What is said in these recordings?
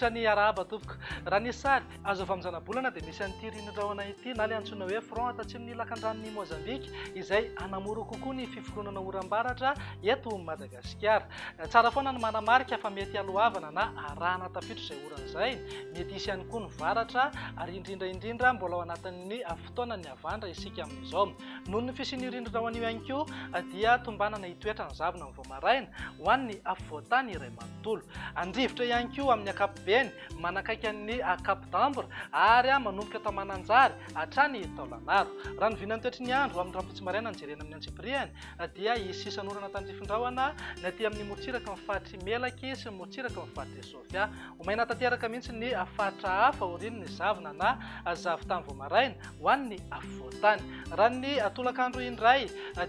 Mizotra ny araba tompoko raha ny sary azo avy amin'izana bolana dia misy an'ity rinondraona ity na ilay antsoina hoe front atatsiminy lakan-dranon'ny Mozambika izay anamora kokoa ny fiforonana oram-baratra eto Madagasikara. Tsara foana ny manamarika fa mety alohavana na arahana tafiditra izay orana izay, mety hisy ihany koa ny varatra ary indrindra mbola ao anatin'ny fotoana ny avandra isika amin'izao. Noho ny fisian'ny rinondraona io ihany koa dia tombanana hitoetra ny zavona ny voamaraina ho an'ny afovoantany iray manontolo. Andrivotra ihany koa amin'ny ankapobeny manakaiky ny kapodambora ary manomboka tao Mananjary hatrany Taolagnaro. Raha ny vinan'ny toetry ny andro amin'ny rampotsy maraina nijerena amin'ny antsipiriany dia isisan'orana tandrifindraona ny aty amin'ny morontsiraka ny fahatry Melaky sy ny morontsiraka ny fahatry Sofia. Omaina tanteraka mihitsy ny fatra hafa orin'ny zavona na zavotany voamaraina ho an'ny afovoantany. Raha ny tolakandro indray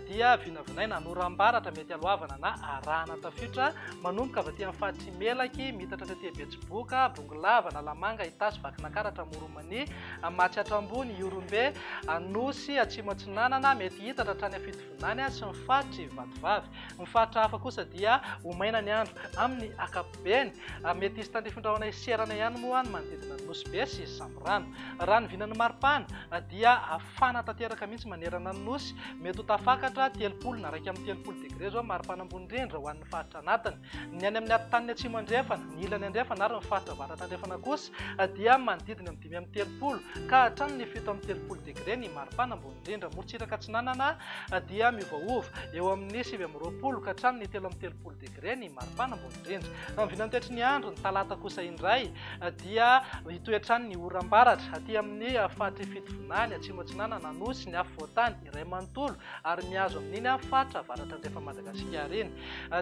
dia vinavinaina noram-baratra mety alohavana na arahana tafiditra manomboka avy aty amin'ny fahatry Melaky mitatra taty Betsiboka, Bongolava, Nalamanga, Itasy, Vakinankaratra, Moromany, Matsiatrambony, Iorombe, Anosy, Atsimatsinanana mety hitatra hatrany Afitovinany sy ny fahatry Vatovavy. Ny fatra hafa kosa dia omaina ny andro amin'ny ankapobeny mety hisy tandrifindraona iserana ihany moa ny manodidina ny Nosy be sy Samborano. Raha ny vinan'ny maripana dia afana tanteraka mihitsy manerana ny nosy, mety ho tafakatra 30 na 30 degré zao maripana ambony indrindra ho an'ny faritra anatiny. Ny any amin'ny atintaniny atsimo andrefana, ny ilany andrefana ary ny faritra avaratra andrefana kosa dia manodidina amin'ny 5 ka hatrany ny 7 degré ny maripana ambony indrindra. Morontsiraka Atsinanana dia miovaova eo amin'ny 7 ka hatrany ny 13 degré ny maripana ambony indrindra. Raha ny vinan'ny toetry ny andro ny talata kosa indray dia hitoetrany ny oram-baratra aty amin'ny fahatry Fitovinany, Atsimo Atsinanana, Anosy, ny afovoantany iray manontolo ary mihazo amin'iny fatra avaratra andrefa Madagasikara iny.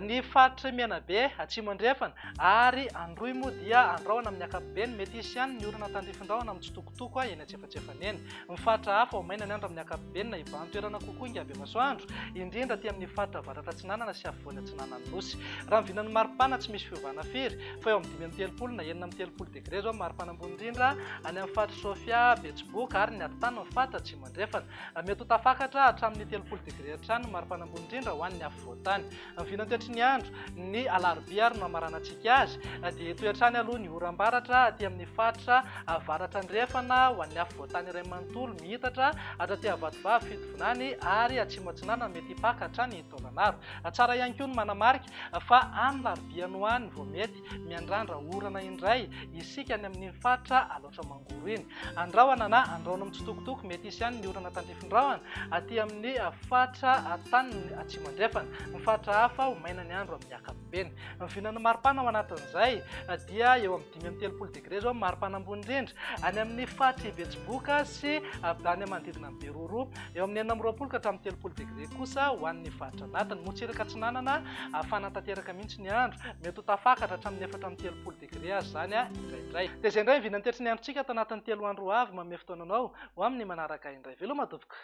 Ny fatra Menabe, Atsimo andrefana ary Androimo dia andrahona amin'ny ankapobeny mety hisy ihany ny orana tandrifindraona amin'ny tsitokotoko eny antsefatsefany eny. Ny fatra hafa omaina ny andro amin'ny ankapobeny na ivahan-toerana kokoa ingaby masoandro indrindra aty amin'ny fatra avaratra Atsinanana sy afovoany Atsinanana Nosy. Raha ny vinan'ny maripana tsy misy fiovana firy fa eo amin'ny 5 na 30 degré zao maripana ambony indrindra any amin'ny fatra Sofia, Betsiboka ary ny atany ny fatra Atsimo andrefana. Mety ho tafakatra hatramin'ny 30 degré hatrany maripana ambony indrindra ho an'ny afovoantany. Ny vinan'ny toetry ny andro ny alarobia ary no hamaranantsika azy dia toetrany aloha ny oram-baratra aty amin'ny fatra avaratra andrefana ho an'ny afovoantany iray manontolo mihitatra hatraty Vatovavy, Fitovinany ary Atsimo Atsinanana mety hipaka hatrany Taolagnaro. Tsara ihany koa ny manamarika fa any larobia no any vao mety miandrandra orana indray isika any amin'ny fatra aloatra mangoro iny. Andrahona na andrahona amin'ny tsitokotoko mety hisy ihany ny orana tandrifindraona aty amin'ny fatra tany Atsimo andrefana. Ny fatra hafa omaina ny andro amin'ny ankapobeny. Ny vinan'ny maripana ao anatin'izay dia eo amin'ny 30 degré zao maripana ambony indrindra any amin'ny fahatry Betsiboka sy any manodidina ny Beroro, eo amin'ny 20 ka hatramin'ny 30 degré kosa ho an'ny faritra anatiny. Morontsiraka Atsinanana afana tanteraka mihitsy ny andro, mety ho tafakatra hatramin'ny 30 degré azy zany indraindray. Dia izay indray ny vinan'ny toetry ny androntsika ato anatin'ny 3 andro avy manome fotoananao ho amin'ny manaraka indray. Veloma tompoko.